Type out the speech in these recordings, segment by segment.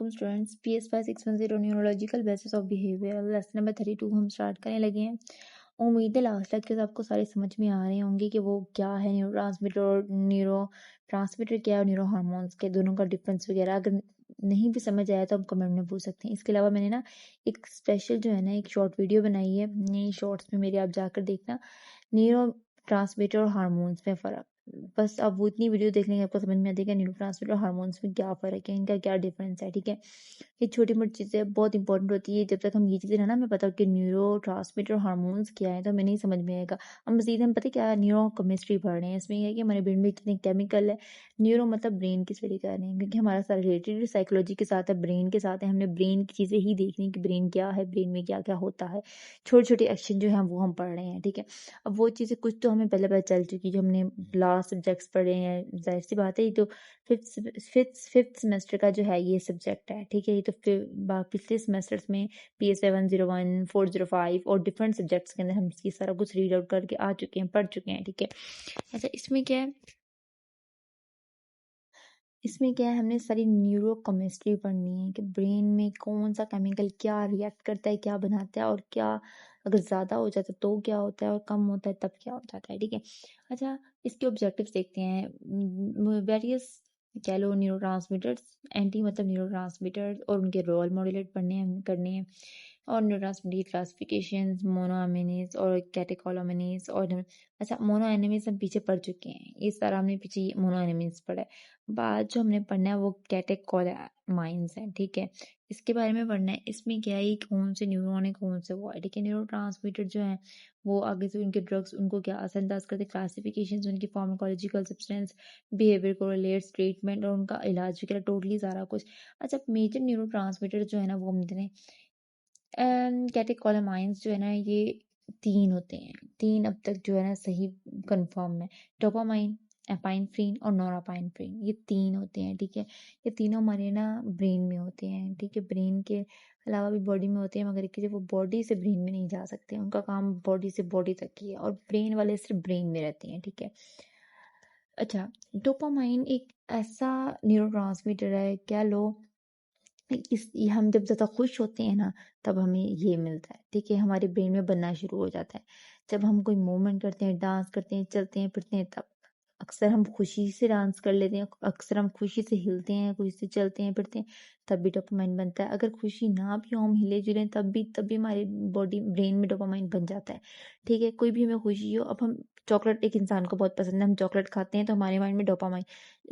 Welcome students PS 5 610 neurological basis of behaviour lesson number 32 हम start करने लगे हैं। उम्मीद है लास्ट तक आपको सारे समझ में आ रहे होंगे कि वो क्या है न्यूरो ट्रांसमीटर क्या है और न्यूरो हार्मोन्स के दोनों का डिफरेंस वगैरह। अगर नहीं भी समझ आया तो हम कमेंट में पूछ सकते हैं। इसके अलावा मैंने ना एक स्पेशल जो है ना एक शॉर्ट वीडियो बनाई है, नई शॉर्ट्स में मेरे आप जाकर देखना, न्यूरो ट्रांसमीटर और हार्मोन्स में फ़र्क। बस आप वो इतनी वीडियो देख लेंगे आपको समझ में आ जाएगा न्यूरो ट्रांसमीटर और हार्मोन्स में क्या फ़र्क है, इनका क्या डिफरेंस है। ठीक है, ये छोटी मोटी चीज़ें बहुत इंपॉर्टेंट होती है। जब तक हम ये चीज़ें ना हमें पता हो कि न्यूरो ट्रांसमीटर और हार्मोन्स क्या है तो हमें नहीं समझ में आएगा। हम मजीद हम पता है क्या न्यूरो केमिस्ट्री पढ़ रहे हैं। इसमें यह है कि हमारे ब्रेन में कितने केमिकल है। न्यूरो मतलब ब्रेन की स्टडी कर रहे हैं क्योंकि हमारा सारा रिलेटेड साइकोलॉजी के साथ है, ब्रेन के साथ है। हमने ब्रेन की चीज़ें ही देखनी कि ब्रेन क्या है, ब्रेन में क्या क्या होता है। छोटे छोटे एक्शन जो है वो हम पढ़ रहे हैं। ठीक है, अब वो चीज़ें कुछ तो हमें पहले पता चल चुकी जो हमने लास्ट सब्जेक्ट्स पढ़े हैं। जाहिर सी बात है ये तो फिफ्थ सेमेस्टर का जो है ये सब्जेक्ट है। ठीक है, ये तो फिर पिछले सेमेस्टर्स में PSY 101 405 और डिफरेंट सब्जेक्ट्स के अंदर हम ये सारा कुछ रीड आउट करके आ चुके हैं, पढ़ चुके हैं। ठीक है, अच्छा इसमें क्या है, हमने सारी न्यूरो केमिस्ट्री पढ़नी है कि ब्रेन में कौन सा केमिकल क्या रिएक्ट करता है, क्या बनाता है और क्या अगर ज़्यादा हो जाता है तो क्या होता है और कम होता है तब क्या हो जाता है। ठीक है, अच्छा इसके ऑब्जेक्टिव्स देखते हैं। वेरियस कह लो न्यूरो ट्रांसमीटर्स, एंटी मतलब न्यूरो ट्रांसमीटर्स और उनके रोल मॉड्यूलेट पढ़ने हैं करने हैं, और न्यूरो ट्रांसमीटर क्लासिफिकेशन, मोनोअमीनेज और कैटेकोलोमिनेज। और अच्छा मोनोअमीनेज हम पीछे पढ़ चुके हैं, इस तरह हमने पीछे मोनोअमीनेज पढ़ा है। बाद जो हमने पढ़ना है वो कैटेकोलामाइंस है। ठीक है, इसके बारे में पढ़ना है। इसमें क्या है कौन से न्यूरॉन है कौन से वो है। ठीक है, न्यूरो ट्रांसमीटर जो है वो आगे से उनके ड्रग्स उनको क्या असरअंदाज करते हैं, क्लासिफिकेशन उनकी pharmacological substance, behaviour correlates, treatment और उनका इलाज वगैरह टोटली सारा कुछ। अच्छा मेजर न्यूरो ट्रांसमीटर जो है ना वो हम देने कैटेकोलामाइंस जो है ना ये 3 होते हैं। 3 अब तक जो है ना सही कंफर्म है, डोपामाइन, एपाइनफ्रीन और नोरापाइनफ्रीन, ये 3 होते हैं। ठीक है, ये तीनों हमारे ना ब्रेन में होते हैं। ठीक है, ब्रेन के अलावा भी बॉडी में होते हैं मगर कि वो बॉडी से ब्रेन में नहीं जा सकते, उनका काम बॉडी से बॉडी तक ही है और ब्रेन वाले सिर्फ ब्रेन में रहते हैं। ठीक है, अच्छा डोपामाइन एक ऐसा न्यूरोट्रांसमीटर है, क्या लो हम जब ज़्यादा खुश होते हैं ना तब हमें ये मिलता है। ठीक है, हमारे ब्रेन में बनना शुरू हो जाता है। जब हम कोई मूवमेंट करते हैं, डांस करते हैं, चलते हैं फिरते हैं, तब अक्सर हम खुशी से डांस कर लेते हैं, अक्सर हम खुशी से हिलते हैं, खुशी से चलते हैं फिरते हैं, तब भी डोपामाइन बनता है। अगर खुशी ना भी हो हम हिले जुले तब भी हमारी बॉडी ब्रेन में डोपामाइन बन जाता है। ठीक है, कोई भी हमें खुशी हो, अब हम चॉकलेट एक इंसान को बहुत पसंद है, हम चॉकलेट खाते हैं तो हमारे माइंड में डोपामाइन।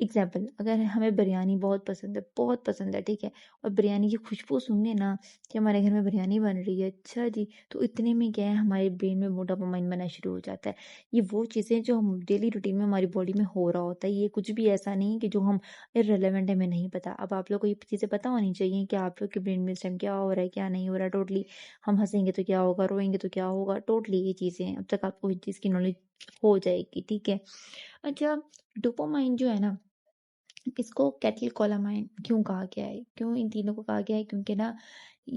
एग्जाम्पल, अगर हमें बिरयानी बहुत पसंद है, बहुत पसंद है, ठीक है, और बिरयानी की खुशबू सूंघे ना कि हमारे घर में बिरयानी बन रही है, अच्छा जी, तो इतने में क्या है हमारे ब्रेन में वो डोपामाइन बनना शुरू हो जाता है। ये वो चीज़ें जो हम डेली रूटीन में हमारी बॉडी में हो रहा होता है, ये कुछ भी ऐसा नहीं कि जो हम इररिलेवेंट है, हमें नहीं पता। अब आप लोग को ये चीज़ें पता होनी चाहिए कि आप लोग के ब्रेन में इस टाइम क्या हो रहा है क्या नहीं हो रहा है टोटली। हम हंसेंगे तो क्या होगा, रोएंगे तो क्या होगा, टोटली ये चीज़ें अब तक आपको इस चीज़ की नॉलेज हो जाएगी। ठीक है, अच्छा डोपामाइन जो है ना इसको कैटिलकोलामाइन क्यों कहा गया है, क्यों इन तीनों को कहा गया है, क्योंकि ना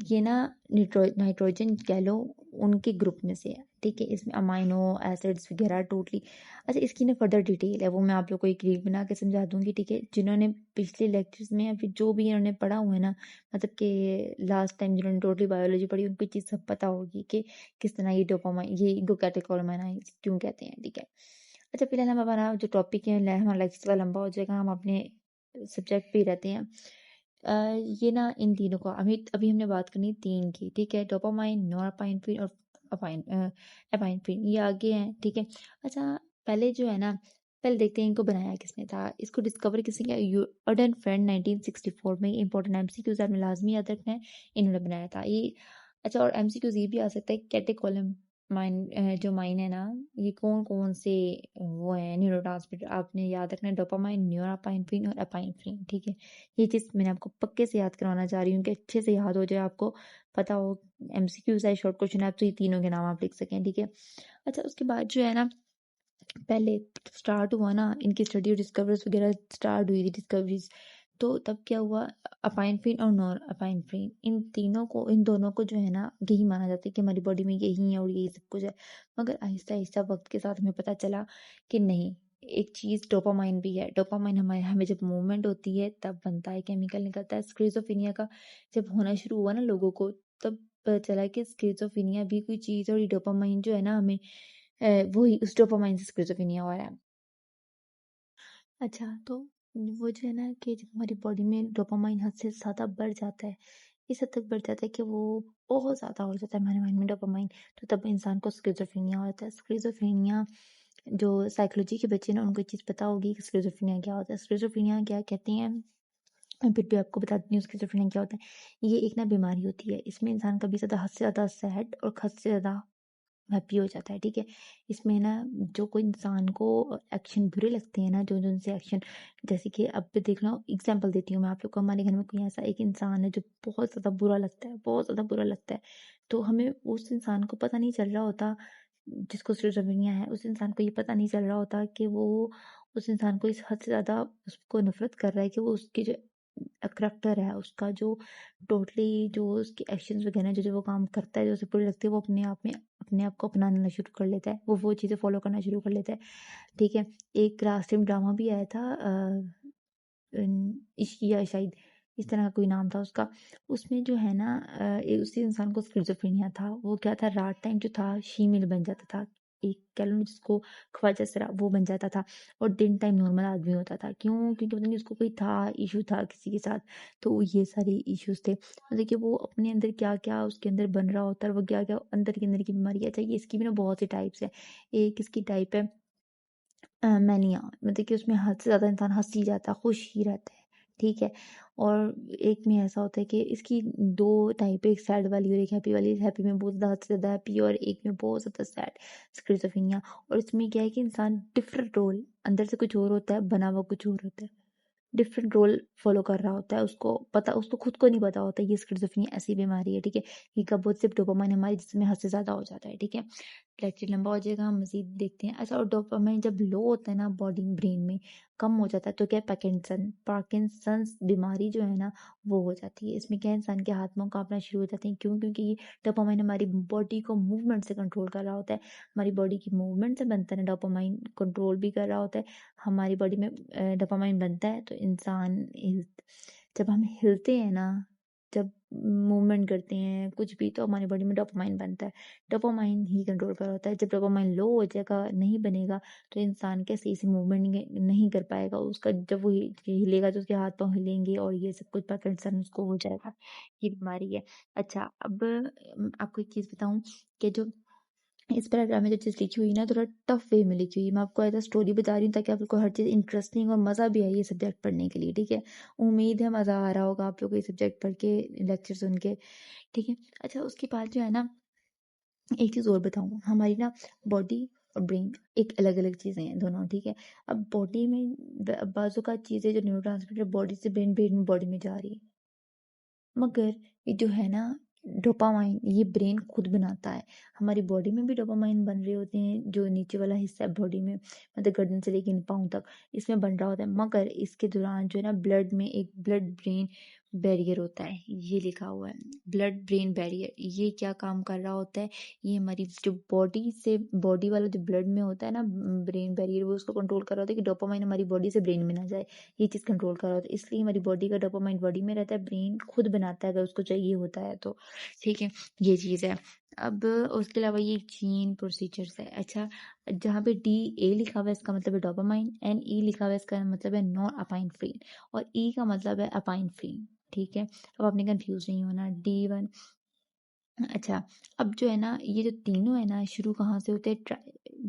ये ना नाइट्रोजन कह लो उनके ग्रुप में से है। ठीक है, इसमें अमाइनो एसिड्स वगैरह टोटली। अच्छा इसकी ना फर्दर डिटेल है वो मैं आप लोग को एक रील बना के समझा दूंगी। ठीक है, जिन्होंने पिछले लेक्चर्स में या फिर जो भी इन्होंने पढ़ा हुआ है ना, मतलब कि लास्ट टाइम जिन्होंने टोटली बायोलॉजी पढ़ी उनको चीज़ सब पता होगी कि किस तरह ये डोपामाइन ये इनको कैटेकोलामाइन क्यों कहते हैं। ठीक है, अच्छा फिलहाल हम हमारा जो टॉपिक है हमारा लेक्चर थोड़ा लंबा हो जाएगा, हम अपने सब्जेक्ट पे ही रहते हैं। ये ना इन तीनों का अभी अभी हमने बात करनी है 3 की। ठीक है, डोपामाइन, नोरापाइनफ्रीन और एपाइनफ्रीन, ये आगे हैं। ठीक है, अच्छा पहले जो है ना पहले देखते हैं इनको बनाया किसने था, इसको डिस्कवर किसने किया, अर्डन फ्रेंड 1964 में। इंपॉर्टेंट एमसीक्यूज आपने लाजमी याद रखना है, इन्होंने बनाया था ये। अच्छा और एमसीक्यूज ये भी आ सकता है कैटेकोलम माइन जो माइन है ना, ये कौन कौन से वो है न्यूरोट्रांसमीटर आपने याद रखना है, डोपामाइन, नोरापाइनफ्रीन और एपाइनफ्रीन। ठीक है, ये चीज़ मैंने आपको पक्के से याद करवाना चाह रही हूँ कि अच्छे से याद हो जाए, आपको पता हो। एमसीक्यूज है, शॉर्ट क्वेश्चन है, तो ये तीनों के नाम आप लिख सकें। ठीक है, अच्छा उसके बाद जो है ना पहले स्टार्ट हुआ ना इनकी स्टडी और डिस्कवरीज वगैरह स्टार्ट हुई थी डिस्कवरीज, तो तब क्या हुआ, अपाइनफ्रीन और नॉर अपाइनफ्रीन इन दोनों को जो है ना यही माना जाता है कि हमारी बॉडी में यही है और यही सब कुछ है। मगर आहिस्ता आहिस्ता वक्त के साथ हमें पता चला कि नहीं, एक चीज़ डोपामाइन भी है। डोपामाइन हमारे हमें जब मूवमेंट होती है तब बनता है, केमिकल निकलता है। स्किज़ोफ्रेनिया का जब होना शुरू हुआ ना लोगों को, तब पता चला कि स्किज़ोफ्रेनिया भी कोई चीज़ है और ये डोपामाइन जो है ना हमें वही उस डोपामाइन से स्किज़ोफ्रेनिया हो रहा है। अच्छा, तो वो जो है ना कि जब हमारी बॉडी में डोपामाइन हद से ज़्यादा बढ़ जाता है, इस हद तक बढ़ जाता है कि वो बहुत ज़्यादा हो जाता है हमारे माइंड में डोपामाइन, तो तब इंसान को स्किज़ोफ्रेनिया हो जाता है। स्किज़ोफ्रेनिया जो साइकोलॉजी के बच्चे हैं ना, उनको ये चीज़ पता होगी कि स्किज़ोफ्रेनिया क्या होता है। स्किज़ोफ्रेनिया क्या कहते हैं, मैं फिर भी आपको बता देती हूँ स्किज़ोफ्रेनिया क्या होता है। ये एक ना बीमारी होती है, इसमें इंसान कभी ज़्यादा हद से ज़्यादा सैड और हद से ज़्यादा हैप्पी हो जाता है, ठीक है? इसमें ना जो कोई इंसान को एक्शन बुरे लगते हैं ना, जो जो उनसे एक्शन, जैसे कि अब देख लो एग्ज़ाम्पल देती हूँ मैं आप लोग को। हमारे घर में कोई ऐसा एक इंसान है जो बहुत ज़्यादा बुरा लगता है, बहुत ज़्यादा बुरा लगता है। तो हमें उस इंसान को पता नहीं चल रहा होता, जिसको सिज़ोफ्रेनिया है, उस इंसान को ये पता नहीं चल रहा होता कि वो उस इंसान को इस हद से ज़्यादा उसको नफ़रत कर रहा है कि वो उसकी जो करैक्टर है, उसका जो टोटली जो उसके एक्शंस वगैरह हैं, जो-जो वो काम करता है, जो उसे बुरी लगती है, वो अपने आप को अपनाना शुरू कर लेता है। वो चीज़ें फ़ॉलो करना शुरू कर लेता है, ठीक है? एक लास्ट टाइम ड्रामा भी आया था इश्किया शायद, इस तरह का कोई नाम था उसका। उसमें जो है ना उसी इंसान को स्किज़ोफ्रेनिया था। वो क्या था, रात टाइम जो था शीमेल बन जाता था। एक कह लो ना जिसको ख्वाजा सरा, वो बन जाता था और दिन टाइम नॉर्मल आदमी होता था। क्यों? क्योंकि पता नहीं उसको कोई था, इश्यू था किसी के साथ, तो ये सारे इश्यूज़ थे। तो देखिए वो अपने अंदर क्या-क्या उसके अंदर बन रहा होता है और वो क्या-क्या अंदर के अंदर की बीमारी है। अच्छा, ये इसकी भी ना बहुत सी टाइप्स हैं। एक इसकी टाइप है मैनिया, मतलब कि उसमें हद से ज़्यादा इंसान हँस ही जाता है, खुश ही रहता है, ठीक है? और एक में ऐसा होता है कि इसकी 2 टाइप है, एक सैड वाली और एक हैप्पी वाली। हैप्पी में बहुत ज़्यादा हद से ज़्यादा हैप्पी और एक में बहुत ज़्यादा सैड, स्किज़ोफ्रेनिया। और इसमें क्या है कि इंसान डिफरेंट रोल, अंदर से कुछ और होता है, बना हुआ कुछ और होता है। डिफरेंट रोल फ़ॉलो कर रहा होता है, उसको खुद को नहीं पता होता ये स्किज़ोफ्रेनिया ऐसी बीमारी है, ठीक है? ये कब होती है जब डोपामाइन हमारे जिस्म में हद से ज़्यादा हो जाता है, ठीक है? लेक्चर लंबा हो जाएगा, हम मज़ीद देखते हैं। अच्छा, और डोपामाइन जब लो होता है ना बॉडी ब्रेन में, कम हो जाता है, तो क्या है, पार्किंसंस बीमारी जो है ना वो हो जाती है। इसमें क्या है, इंसान के हाथ-पाँव काँपना शुरू हो जाते हैं। क्यों? क्योंकि ये डोपामाइन हमारी बॉडी को मूवमेंट से कंट्रोल कर रहा होता है। हमारी बॉडी की मूवमेंट से बनता है ना डोपामाइन, कंट्रोल भी कर रहा होता है। हमारी बॉडी में डोपामाइन बनता है तो इंसान जब हम हिलते हैं ना, जब मूवमेंट करते हैं कुछ भी, तो हमारी बॉडी में डोपामाइन बनता है। डोपामाइन ही कंट्रोल कर रहा होता है। जब डोपामाइन लो हो जाएगा, नहीं बनेगा, तो इंसान क्या सही से मूवमेंट नहीं कर पाएगा। उसका जब वो हिलेगा तो उसके हाथ पाँव हिलेंगे और ये सब कुछ पार्किंसन उसको हो जाएगा। ये बीमारी है। अच्छा, अब आपको एक चीज़ बताऊँ कि जो इस पैराग्राफ में जो चीज़ लिखी हुई है ना, थोड़ा टफ वे में लिखी हुई है। मैं आपको एज़ अ स्टोरी बता रही हूँ ताकि आप लोग को हर चीज़ इंटरेस्टिंग और मज़ा भी आए ये सब्जेक्ट पढ़ने के लिए, ठीक है? उम्मीद है मज़ा आ रहा होगा आप लोग को ये सब्जेक्ट पढ़ के, लेक्चर सुन के, ठीक है? अच्छा, उसके बाद जो है ना, एक चीज़ और बताऊँ, हमारी ना बॉडी और ब्रेन एक अलग-अलग चीज़ें हैं दोनों, ठीक है? अब बॉडी में बाज़ औक़ात चीज़ें जो न्यूरोट्रांसमीटर बॉडी से ब्रेन, ब्रेन में बॉडी में जा रही है। मगर ये जो है ना डोपामाइन, ये ब्रेन खुद बनाता है। हमारी बॉडी में भी डोपामाइन बन रहे होते हैं, जो नीचे वाला हिस्सा है बॉडी में, मतलब गर्दन से लेके पाँव तक, इसमें बन रहा होता है। मगर इसके दौरान जो है ना ब्लड में एक ब्लड ब्रेन बैरियर होता है, ये लिखा हुआ है ब्लड ब्रेन बैरियर। ये क्या काम कर रहा होता है, ये हमारी जो बॉडी से, बॉडी वाला जो ब्लड में होता है ना ब्रेन बैरियर, वो उसको कंट्रोल कर रहा होता है कि डोपामाइन हमारी बॉडी से ब्रेन में ना जाए। ये चीज़ कंट्रोल कर रहा होता है, इसलिए हमारी बॉडी का डोपामाइन बॉडी में रहता है, ब्रेन खुद बनाता है अगर उसको चाहिए होता है तो, ठीक है? ये चीज़ है। अब उसके अलावा ये जीन प्रोसीजर्स है। अच्छा, जहाँ पे DA लिखा हुआ है इसका मतलब है डोपामाइन, NE लिखा हुआ है इसका मतलब है नॉरएपिनेफ्रिन और E का मतलब है एपिनेफ्रिन, ठीक है? अब आपने कंफ्यूज नहीं होना। D1, अच्छा, अब जो है ना ये जो तीनों है ना शुरू कहाँ से होते हैं,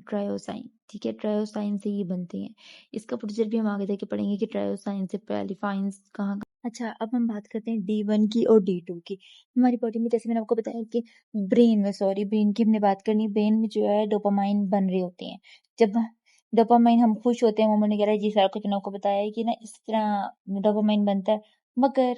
ट्रायोसाइन, ठीक है? ट्रायोसाइन से ये बनते हैं। इसका प्रोसीजर भी हम आगे जाके पढ़ेंगे कि ट्रायोसाइन से पैलिफाइन्स कहाँ। अच्छा, अब हम बात करते हैं D1 की और D2 की। हमारी बॉडी में, जैसे मैंने आपको बताया कि ब्रेन की हमने बात करनी, ब्रेन में जो है डोपामाइन बन रहे होते हैं। जब डोपामाइन हम खुश होते हैं, मोमो वगैरह, जी सारा कुछ मैंने आपको बताया है कि ना इस तरह डोपामाइन बनता है। मगर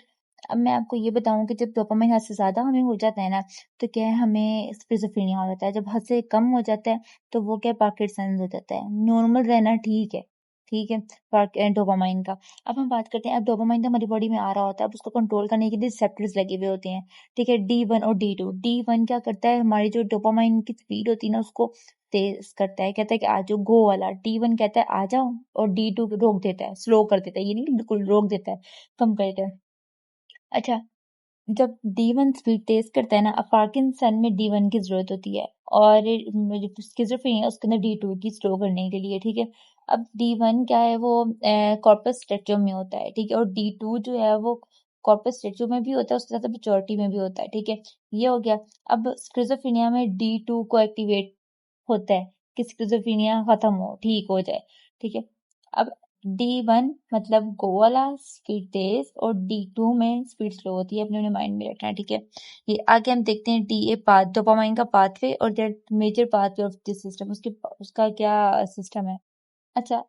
अब मैं आपको ये बताऊँ कि जब डोपामाइन हद से ज़्यादा हमें हो जाता है ना, तो क्या है, हमें स्किज़ोफ्रेनिया हो जाता है। जब हद से कम हो जाता है, तो वो क्या है, पार्किंसंस हो जाता है। नॉर्मल रहना ठीक है, ठीक है, डोपामाइन का। अब हम बात करते हैं, अब डोपामाइन तो हमारी बॉडी में आ रहा होता है, अब उसको कंट्रोल करने के लिए रिसेप्टर्स लगे हुए होते हैं, ठीक है, D1 और D2। D1 क्या करता है, हमारी जो डोपामाइन की स्पीड होती है ना उसको तेज करता है, कहता है कि आ जाओ, गो वाला। D1 कहता है आ जाओ, और D2 रोक देता है, स्लो कर देता है, ये नहीं कि बिल्कुल रोक देता है, कम कर देता है। अच्छा, जब D1 स्पीड तेज करता है ना, अब पार्किंसन में D1 की जरूरत होती है, और स्किज़ोफ्रेनिया उसके अंदर D2 की स्लो करने के लिए, ठीक है। अब D1 क्या है, वो कॉर्पस स्ट्रक्चर में होता है, ठीक है, और D2 जो है वो कॉर्पस स्ट्रक्चर में भी होता है, उसके साथ मैच्योरिटी में भी होता है, ठीक है। ये हो गया। अब स्किज़ोफ्रेनिया में D2 को एक्टिवेट होता है कि स्किज़ोफ्रेनिया खत्म हो, ठीक हो जाए, ठीक है। अब D1 मतलब गो वाला, स्पीड तेज, और D2 में स्पीड स्लो होती है, अपने अपने माइंड में रखना है, ठीक है। ये आगे हम देखते हैं DA पाथ, डोपामाइन का पाथवे और that major pathway of this system, उसका क्या सिस्टम है। अच्छा,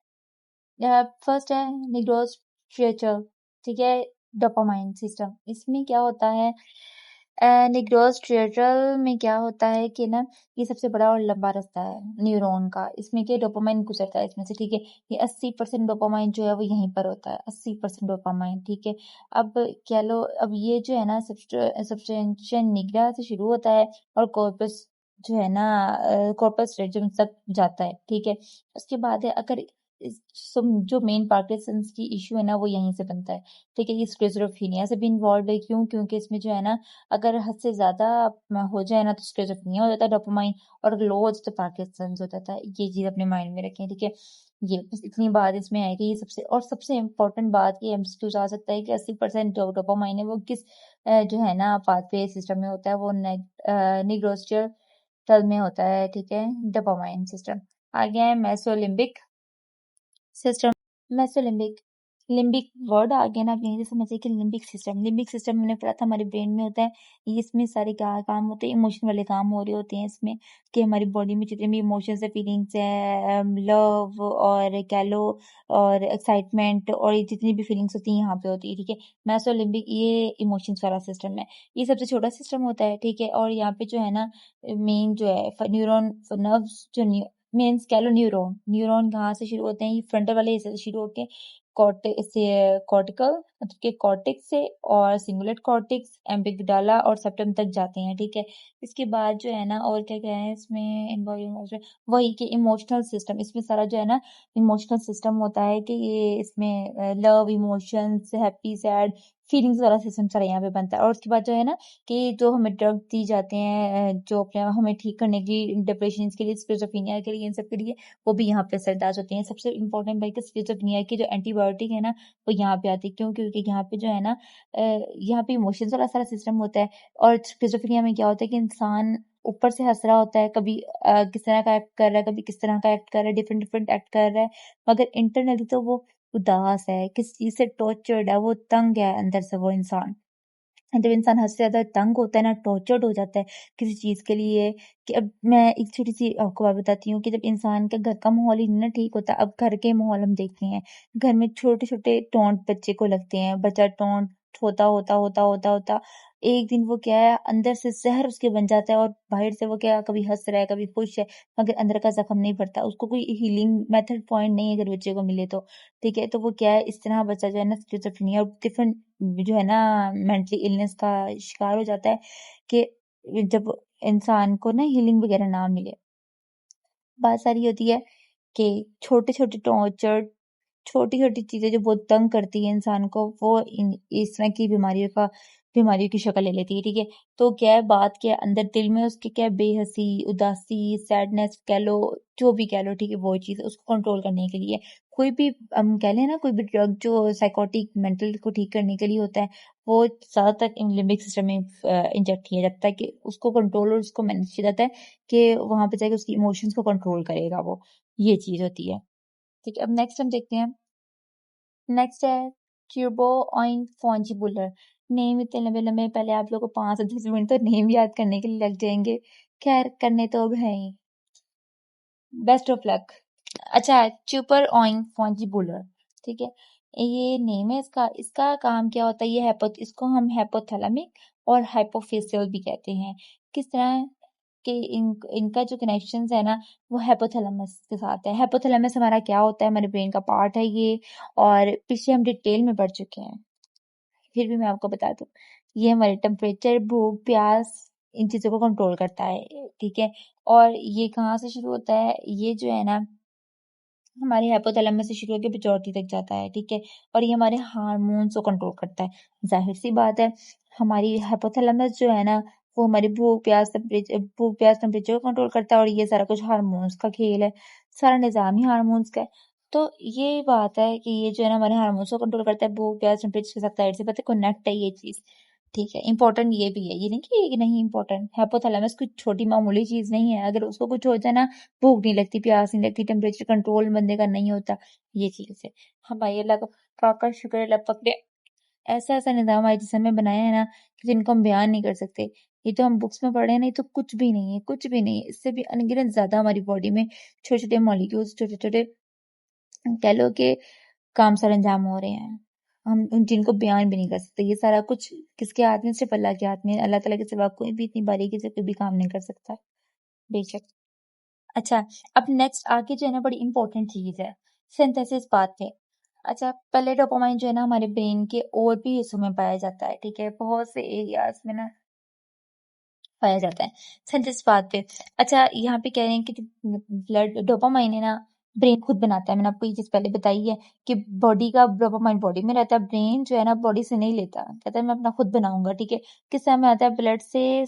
फर्स्ट है निग्रोस ट्रिएचल, ठीक है, डोपामाइन सिस्टम। इसमें क्या होता है, निग्रोस ट्रिएचल में क्या होता है कि ना, ये सबसे बड़ा और लंबा रास्ता है न्यूरॉन का, इसमें के डोपामाइन गुजरता है इसमें से, ठीक है। ये 80% डोपामाइन जो है वो यहीं पर होता है, 80% डोपामाइन, ठीक है। अब कह लो, अब ये जो है ना सब्सटेंशिया निग्रा से शुरू होता है, और कॉर्पस जो है ना, कॉर्पस रेडियम तक जाता है, ठीक है। उसके बाद है, अगर जो मेन पार्किंसंस की इश्यू है ना वो यहीं से बनता है, ठीक है। ये स्किज़ोफ्रेनिया से भी इन्वॉल्व है, क्यों, क्योंकि इसमें जो है ना, अगर हद से ज्यादा हो जाए ना तो स्किज़ोफ्रेनिया हो जाता है, डोपामाइन, और अगर लो हो जाए तो पार्किंसंस हो जाता है। ये चीज अपने माइंड में रखें, ठीक है। ये बस इतनी बात इसमें है कि ये सबसे इम्पोर्टेंट बात ये एमसीक्यूज आ सकता है कि 80% जो डोपामाइन है वो किस जो है ना पाथवे सिस्टम में होता है, वो निग्रोस्ट्रियल तल में होता है, ठीक है, डोपामाइन सिस्टम। आगे है mesolimbic system. Mesolimbic, limbic word आ गया ना, आप यहीं से समझिए कि लिम्बिक सिस्टम मैंने पढ़ा था हमारे ब्रेन में होता है। ये इसमें सारे काम होते हैं, इमोशन वाले काम हो रहे होते हैं इसमें, कि हमारी बॉडी में जितने भी इमोशंस है, फीलिंग्स है, लव और कह लो, और एक्साइटमेंट, और ये जितनी भी फीलिंग्स होती हैं यहाँ पे होती है, ठीक है। मेसोलिम्बिक ये इमोशंस वाला सिस्टम है, ये सबसे छोटा सिस्टम होता है, ठीक है। और यहाँ पे जो है ना, मेन जो है न्यूरॉन नर्व्स जो मीन्स कह लो न्यूरॉन, कहाँ से शुरू होते हैं, ये फ्रंटल वाले हिस्से से शुरू होके कॉर्टिकल मतलब के कॉर्टेक्स से, और सिंगुलेट कॉर्टेक्स, एम्बिगडाला और सेप्टम तक जाते हैं, ठीक है। इसके बाद जो है ना, और क्या क्या है इसमें इन्वॉल्व, वही कि इमोशनल सिस्टम, इसमें सारा जो है ना इमोशनल सिस्टम होता है, कि ये इसमें love, emotions, happy, sad, feelings वाला सिस्टम सारा यहाँ पे बनता है। और उसके बाद जो है ना, कि जो हमें ड्रग दी जाते हैं, जो अपने हमें ठीक करने के लिए, डिप्रेशन के लिए, स्किज़ोफ्रेनिया के लिए, इन सब के लिए, वो भी यहाँ पे असरदार होती हैं। सबसे इम्पोर्टेंट बात कि स्किज़ोफ्रेनिया की जो एंटीबायोटिक है ना, वो यहाँ पे आती है, क्यों, क्योंकि यहाँ पे जो है ना, यहाँ पे इमोशंस वाला सारा सिस्टम होता है। और स्किज़ोफ्रेनिया में क्या होता है कि इंसान ऊपर से हंस रहा होता है, कभी किस तरह का एक्ट कर रहा है, कभी किस तरह का एक्ट कर रहा है, डिफरेंट डिफरेंट एक्ट कर रहा है, मगर इंटरनली तो वो उदास है, किस चीज से टॉर्चर्ड है, वो तंग है अंदर से वो इंसान। जब इंसान हद से ज्यादा तंग होता है ना, टॉर्चर्ड हो जाता है किसी चीज के लिए, कि अब मैं एक छोटी सी आपको बात बताती हूँ, कि जब इंसान का घर का माहौल ही नहीं ना ठीक होता, अब घर के माहौल हम देखते हैं, घर में छोटे छोटे टोंट बच्चे को लगते हैं, बच्चा टोंट होता होता होता होता होता एक दिन वो क्या है, अंदर से जहर उसके बन जाता है, और बाहर से वो क्या, कभी हंस रहा है, कभी खुश है, मगर अंदर का जख्म नहीं भरता, उसको कोई हीलिंग मेथड पॉइंट नहीं है अगर बच्चे को मिले तो, ठीक है। तो वो क्या है, इस तरह बच्चा जो है ना स्किज़ोफ्रेनिया और डिफरेंट जो है ना मेंटली इलनेस का शिकार हो जाता है, कि जब इंसान को ना हीलिंग वगैरह ना मिले। बात सारी होती है कि छोटे छोटे टॉर्चर, छोटी छोटी चीजें जो बहुत तंग करती है इंसान को, वो इस तरह की बीमारियों की शक्ल ले लेती है, ठीक है। तो क्या है, बात क्या है, अंदर दिल में उसके क्या है, बेहसी, उदासी, सैडनेस कह लो, जो भी कह लो, ठीक है, वो चीज उसको कंट्रोल करने के लिए कोई भी हम कह लें ना, कोई भी ड्रग जो साइकोटिक मेंटल को ठीक करने के लिए होता है, वो ज्यादातर लिम्बिक सिस्टम में इंजेक्ट किया जाता है, कि उसको कंट्रोल और उसको मैनेज किया जाता है, कि वहां पे जाके उसकी इमोशंस को कंट्रोल करेगा वो, ये चीज होती है, ठीक है। अब नेक्स्ट हम देखते हैं, नेक्स्ट है ट्यूबोइनफॉन्जिबुलर। नेम इतने लंबे लंबे, पहले आप लोगों को 5 से 10 मिनट तो नेम याद करने के लिए लग जाएंगे, खैर करने तो अब है ही, बेस्ट ऑफ लक। अच्छा, ट्यूबर ऑइनफॉन्जिबुलर, ठीक है, ये नेम है इसका। इसका काम क्या होता है, इसको हम हाइपोथैलेमिक और हाइपोफिजियल भी कहते हैं। किस तरह, कि इनका जो कनेक्शंस है ना वो हाइपोथैलेमस के साथ है। हाइपोथैलेमस हमारा क्या होता है, हमारे ब्रेन का पार्ट है ये, और पीछे हम डिटेल में पढ़ चुके हैं, फिर भी मैं आपको बता दूं। ये हमारे टेम्परेचर, भूख, प्यास, इन चीजों को कंट्रोल करता है, ठीक है। और ये कहाँ से शुरू होता है, ये जो है ना हमारे हाइपोथैलेमस से शुरू होकर पिट्यूटरी तक जाता है, ठीक है। और ये हमारे हार्मोन्स को कंट्रोल करता है। जाहिर सी बात है, हमारी हाइपोथैलेमस जो है ना वो हमारी भूख प्यास टेम्परेचर को कंट्रोल करता है, और ये सारा कुछ हार्मोन्स का खेल है, सारा निजाम ही हार्मोन्स का है। तो ये बात है कि ये जो है ना हमारे हार्मोन्स को कंट्रोल करता है, भूख प्यास टेम्परेचर के साथ, जाहिर सी बात है कनेक्ट है ये चीज, ठीक है। इंपॉर्टेंट ये भी है, ये नहीं कि ये नहीं इंपॉर्टेंट। हाइपोथैलेमस कोई छोटी मामूली चीज नहीं है, अगर उसको कुछ हो जाए ना, भूख नहीं लगती, प्यास नहीं लगती, टेम्परेचर कंट्रोल बंदे का नहीं होता, ये चीज है। हमारे अल्लाह का शुक्र है, अल्लाह पाक ने ऐसा ऐसा निजाम हमारे जिसम में बनाया है ना कि जिनको हम बयान नहीं कर सकते। ये तो हम बुक्स में पढ़े हैं, नहीं तो कुछ भी नहीं है, कुछ भी नहीं है। इससे भी अनगिनत ज्यादा हमारी बॉडी में छोटे छोटे मॉलिक्यूल्स, छोटे छोटे कह लो कि काम सर अंजाम हो रहे हैं, हम जिनको बयान भी नहीं कर सकते। ये सारा कुछ किसके हाथ में, सिर्फ अल्लाह के हाथ में। अल्लाह ताला के सिवा कोई भी इतनी बारीकी से कोई भी काम नहीं कर सकता, बेशक। अच्छा, अब नेक्स्ट आगे जो है ना बड़ी इंपॉर्टेंट चीज है, सिंथेसिस पाथवे। अच्छा, पहले डोपामाइन जो है ना हमारे ब्रेन के और भी हिस्सों में पाया जाता है, ठीक है, बहुत से एरियाज में ना पाया जाता है सिंथेसिस पाथवे। अच्छा, यहाँ पे कह रहे हैं कि ब्लड डोपामाइन है ना ब्रेन खुद बनाता है। मैंने आपको ये चीज पहले बताई है कि बॉडी का डोपामाइन बॉडी में रहता है, ब्रेन जो है ना बॉडी से नहीं लेता, कहता है मैं अपना खुद बनाऊंगा, ठीक है। किस समय में आता है, ब्लड से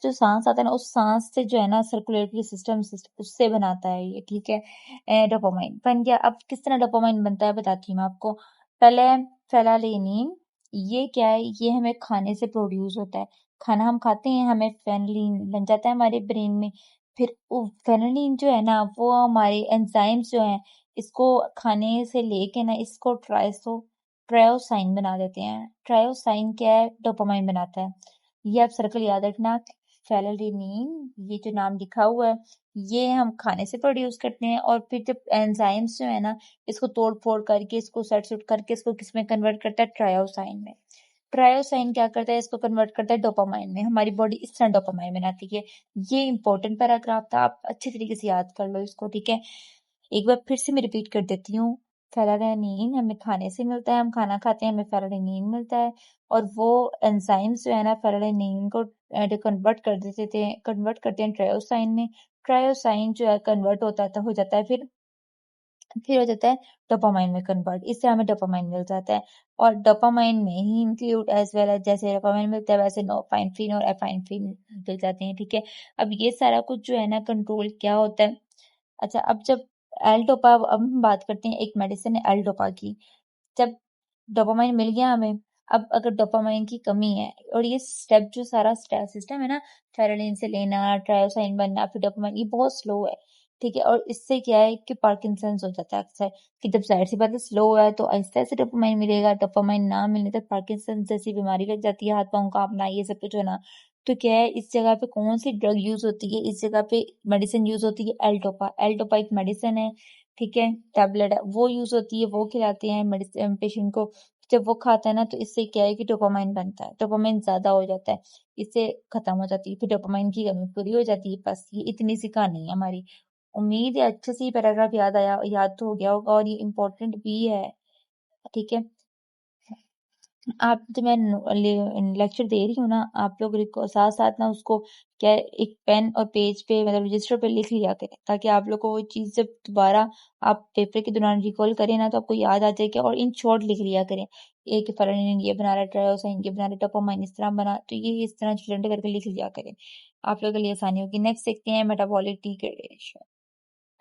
जो सांस आता है ना, उस सांस से जो है ना सर्कुलेटरी सिस्टम उससे बनाता है ये, ठीक है। डोपामाइन बन गया। अब किस तरह डोपामाइन बनता है बताती हूँ मैं आपको। पहले फेलानिन, ये क्या है, ये हमें खाने से प्रोड्यूस होता है। खाना हम खाते हैं, हमें फेनलिन बन जाता है हमारे ब्रेन में। फिर वो फेनलिन जो है ना वो हमारे एंजाइम्स जो हैं इसको खाने से लेके ना इसको ट्रायोसाइन बना देते हैं। ट्रायोसाइन क्या है, डोपामाइन बनाता है। ये आप सर्कल याद रखना, फेनलिन ये जो नाम लिखा हुआ है ये हम खाने से प्रोड्यूस करते हैं, और फिर जब एंजाइम्स जो है ना इसको तोड़ फोड़ करके, इसको सेट सुट करके, इसको किस में कन्वर्ट करता है, ट्रायोसाइन में। ट्रायोसाइन क्या करता है, इसको कन्वर्ट करता है डोपामाइन में। हमारी बॉडी इस तरह डोपामाइन बनाती है। ये इंपॉर्टेंट पैराग्राफ था, आप अच्छे तरीके से याद कर लो इसको, ठीक है। एक बार फिर से मैं रिपीट कर देती हूँ। फेरानिन हमें खाने से मिलता है, हम खाना खाते हैं, हमें फेरानिन मिलता है, और वो एंजाइम्स जो है ना फेरानिन को कन्वर्ट करते हैं ट्रायोसाइन में। ट्रायोसाइन जो है कन्वर्ट होता था हो जाता है फिर हो जाता है डोपामाइन में कन्वर्ट। इससे हमें डोपामाइन मिल जाता है, और डोपामाइन में ही इंक्लूड एज वेल एज, जैसे डोपामाइन मिलता है वैसे नोरपेनेफ्रिन और एपिनेफ्रिन मिल जाते हैं, ठीक है। अब ये सारा कुछ जो है ना कंट्रोल क्या होता है। अच्छा, अब जब एल डोपा, अब हम बात करते हैं एक मेडिसिन है एल डोपा की। जब डोपामाइन मिल गया हमें, अब अगर डोपामाइन की कमी है, और ये स्टेप जो सारा सिस्टम है ना, फेरेलिन से लेना, ट्रायोसाइन बनना, फिर डोपामाइन, ये बहुत स्लो है, ठीक है। और इससे क्या है कि पार्किंसंस हो जाता है अक्सर, कि जब जाहिर सी बात है स्लो है तो आहिस्ता आहिस्ता डोपामाइन मिलेगा, डोपामाइन ना मिलने तक पार्किंसंस जैसी बीमारी लग जाती है, हाथ पाँव कांपना, ये सब कुछ होना। तो क्या है, इस जगह पे कौन सी ड्रग यूज होती है, इस जगह पे मेडिसिन यूज होती है एल डोपा। एल डोपा एक मेडिसिन है, ठीक है, टैबलेट है, वो यूज होती है, वो खिलाते हैं मेडिसिन पेशेंट को। जब वो खाता है ना तो इससे क्या है कि डोपामाइन बनता है, डोपामाइन ज्यादा हो जाता है, इससे खत्म हो जाती है, फिर डोपामाइन की कमी पूरी हो जाती है। बस ये इतनी सी कहानी है हमारी। उम्मीद है अच्छे से ये पैराग्राफ याद तो हो गया होगा, और ये इम्पोर्टेंट भी है, ठीक है। आप जो मैं लेक्चर दे रही हूँ ना, आप लोग साथ साथ ना उसको क्या है, एक पेन और पेज पे मतलब रजिस्टर पे लिख लिया करें, ताकि आप लोग को वो चीज जब दोबारा आप पेपर के दौरान रिकॉल करें ना तो आपको याद आ जाए कि, और इन शॉर्ट लिख लिया करें। एक फलाने ने ये बना रहा है, ट्रायोसाइन ये बना रहा है, डोपामाइन इस तरह बना, तो ये इस तरह स्टूडेंट करके लिख लिया करें, आप लोगों के लिए आसानी होगी। नेक्स्ट देखते हैं मेटाबॉलिक डिग्रेडेशन।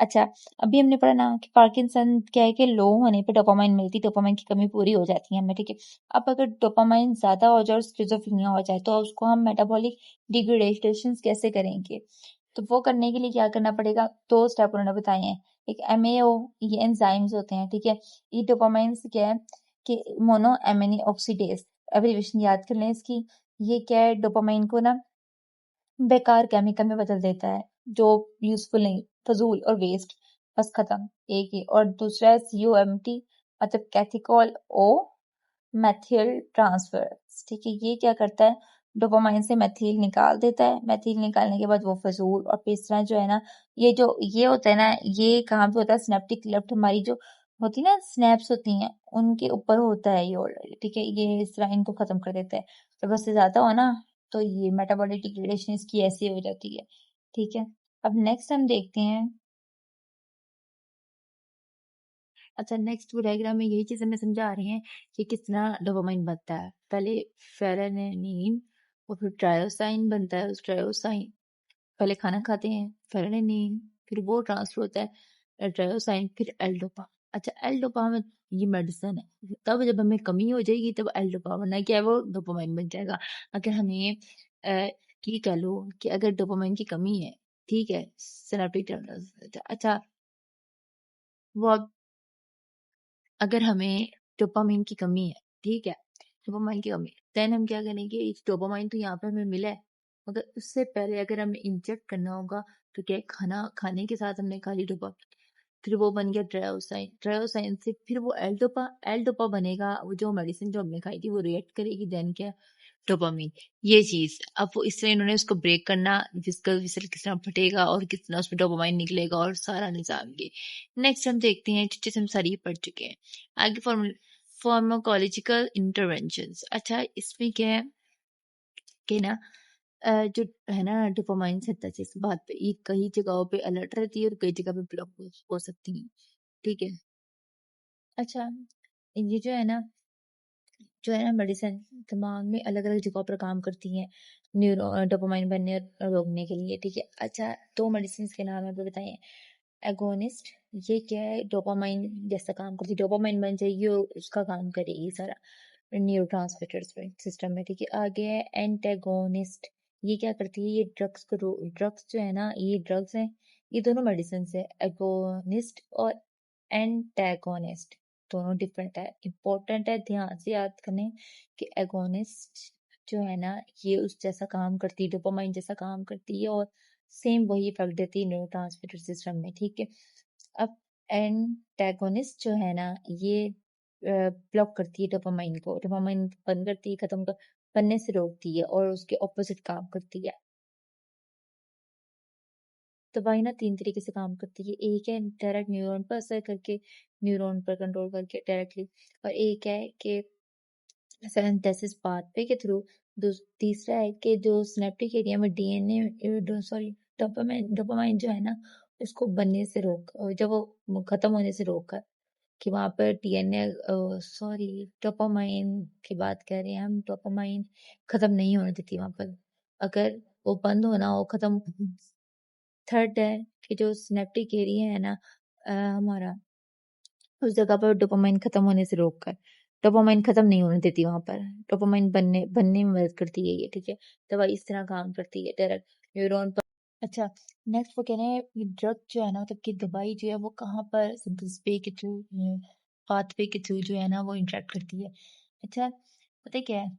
अच्छा, अभी हमने पढ़ा ना कि पार्किंसन क्या है कि लो होने पे डोपामाइन मिलती, डोपामाइन की कमी पूरी हो जाती है हमें, ठीक है। अब अगर डोपामाइन ज्यादा हो जाए और स्किज़ोफ्रेनिया हो जाए तो उसको हम मेटाबॉलिक डिग्रेडेशन कैसे करेंगे। तो वो करने के लिए क्या करना पड़ेगा, दो स्टेप उन्होंने बताए हैं। एक MAO, ये एंजाइम्स होते हैं, ठीक है। ये डोपामाइन से क्या है कि मोनो एमिनी ऑक्सीडेज, एब्रिविएशन याद कर लें इसकी। ये क्या है, डोपामाइन को ना बेकार केमिकल में बदल देता है, जो यूजफुल नहीं, फजूल और वेस्ट, बस खत्म। एक ही। और दूसरा है COMT, मतलब कैथिकॉल ओ मैथिल ट्रांसफर, ठीक है। ये क्या करता है, डोपामाइन से मेथिल निकाल देता है। मेथिल निकालने के बाद वो फजूल और फिर इस तरह जो है ना, ये होता है ना, ये कहाँ पे होता है? सिनेप्टिक क्लेफ्ट हमारी जो होती है ना, स्नैप्स होती हैं, उनके ऊपर होता है ये ऑलरेडी, ठीक है। ये इस तरह इनको खत्म कर देता है। जब उससे ज्यादा हो ना, तो ये मेटाबॉलिक डिग्रेडेशन इसकी ऐसी हो जाती है, ठीक है। अब नेक्स्ट हम देखते हैं। अच्छा, नेक्स्ट वो डायग्राम में यही चीज हमें समझा रहे हैं कि किस तरह डोपामाइन बनता है। पहले फेरेनिन और फिर ट्रायोसाइन बनता है। उस ट्रायोसाइन, पहले खाना खाते हैं, फेरेनिन, फिर वो ट्रांसफर होता है ट्रायोसाइन, फिर एल डोपा। अच्छा, एल डोपा में ये मेडिसिन है। तब जब हमें कमी हो जाएगी तब एल डोपा बनना क्या है, वो डोपामाइन बन जाएगा। अगर हमें की कह लो कि अगर डोपामाइन की कमी है, ठीक है, सिनेप्टिक, अच्छा, वो अगर हमें डोपामाइन की कमी है, ठीक है, डोपामाइन की कमी, देन हम क्या करेंगे? डोपामाइन तो यहाँ पे हमें मिला है, मगर उससे पहले अगर हमें इंजेक्ट करना होगा, तो क्या है, खाना खाने के साथ हमने खा ली डोपामाइन, फिर वो बन गया ट्रायोसाइन। ट्रायोसाइन से फिर वो एल डोपा बनेगा। वो जो मेडिसिन जो हमने खाई थी वो रिएक्ट करेगी, देन क्या, डोपामीन। ये चीज, अब वो इससे इन्होंने उसको ब्रेक करना, जिसका विसल किस तरह फटेगा और किस तरह उसमें डोपामाइन निकलेगा और सारा निजाम ये। नेक्स्ट हम देखते हैं, जैसे हम सारी पढ़ चुके हैं। आगे फार्माकोलॉजिकल इंटरवेंशंस। अच्छा, इसमें क्या है कि ना, जो है ना, डोपामाइन सिंथेसिस बात पे, ये कई जगहों पे अलर्ट रहती है और कई जगह पे ब्लॉक हो सकती है, ठीक है। अच्छा, ये जो है ना मेडिसिन दिमाग में अलग अलग जगहों पर काम करती हैं, न्यूरो डोपामाइन बनने और रोकने के लिए, ठीक है। अच्छा, दो मेडिसिन के नाम है बताइए। एगोनिस्ट, ये क्या है, डोपामाइन जैसा काम करती है, डोपामाइन बन जाएगी और उसका काम करेगी सारा न्यूरोट्रांसमीटर्स सिस्टम में, ठीक है। आगे है एंटेगोनिस्ट, ये क्या करती है, ये ड्रग्स जो है ना, ये ड्रग्स हैं, ये दोनों मेडिसिन है। एगोनिस्ट और एंटेगोनिस्ट दोनों डिफरेंट है, इंपॉर्टेंट है, ध्यान से याद करने कि एगोनिस्ट जो है ना, ये उस जैसा काम करती है, डोपामाइन जैसा काम करती है और सेम वही इफेक्ट देती है न्यूरोट्रांसमीटर सिस्टम में, ठीक है। अब एंटेगोनिस्ट जो है ना, ये ब्लॉक करती है डोपामाइन को, डोपामाइन बंद करती है, बनने से रोकती है और उसके ऑपोजिट काम करती है। दवाई ना तीन तरीके से काम करती है। एक है डायरेक्ट न्यूरॉन पर असर करके, न्यूरॉन पर कंट्रोल करके डायरेक्टली, और एक है कि सिंथेसिस पाथवे के थ्रू। तीसरा है कि जो सिनेप्टिक एरिया में डीएनए, सॉरी, डोपामाइन जो है ना, उसको बनने से जब वो खत्म होने से रोक कर, कि वहां पर डीएनए, सॉरी, डोपामाइन की बात कर रहे हैं हम, डोपामाइन खत्म नहीं होने देती वहां पर, अगर वो बंद होना हो, खत्म। थर्ड है कि जो सिनेप्टिक एरिया है ना, हमारा, उस जगह पर डोपामाइन खत्म होने से रोक कर, डोपामाइन खत्म नहीं होने देती वहां पर, डोपामाइन बनने बनने में मदद करती है ये, ठीक है। दवाई इस तरह काम करती है डायरेक्ट न्यूरॉन पर। अच्छा, नेक्स्ट वो कह रहे हैं, ये ड्रग जो है ना, मतलब कि दवाई जो है वो कहाँ पर सिंथेसिस पे के थ्रू, पाथवे के थ्रू जो है ना, वो इंटरेक्ट करती है। अच्छा, पता है क्या है,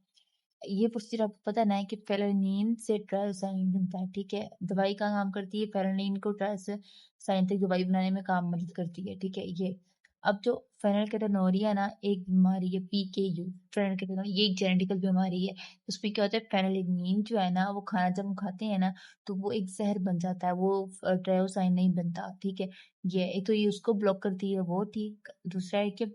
ये प्रोसीजर आपको पता ना है कि फेरेनिन से ट्रायोसाइन बनता है, ठीक है। दवाई का काम करती है, फेरेनिन को ट्रायोसाइन तक दवाई बनाने में काम मदद करती है, ठीक है। ये, अब जो फेनिलकेटोनुरिया ना, एक बीमारी है, पीकेयू, फेनिलकेटोनुरिया, ये एक जेनेटिकल बीमारी है। उसमें क्या होता है, फेनिलिन जो है ना, वो खाना जब हम खाते हैं ना, तो वो एक जहर बन जाता है, वो ट्रायोसाइन नहीं बनता, ठीक है। ये एक तो ये उसको ब्लॉक करती है वो, ठीक। दूसरा है कि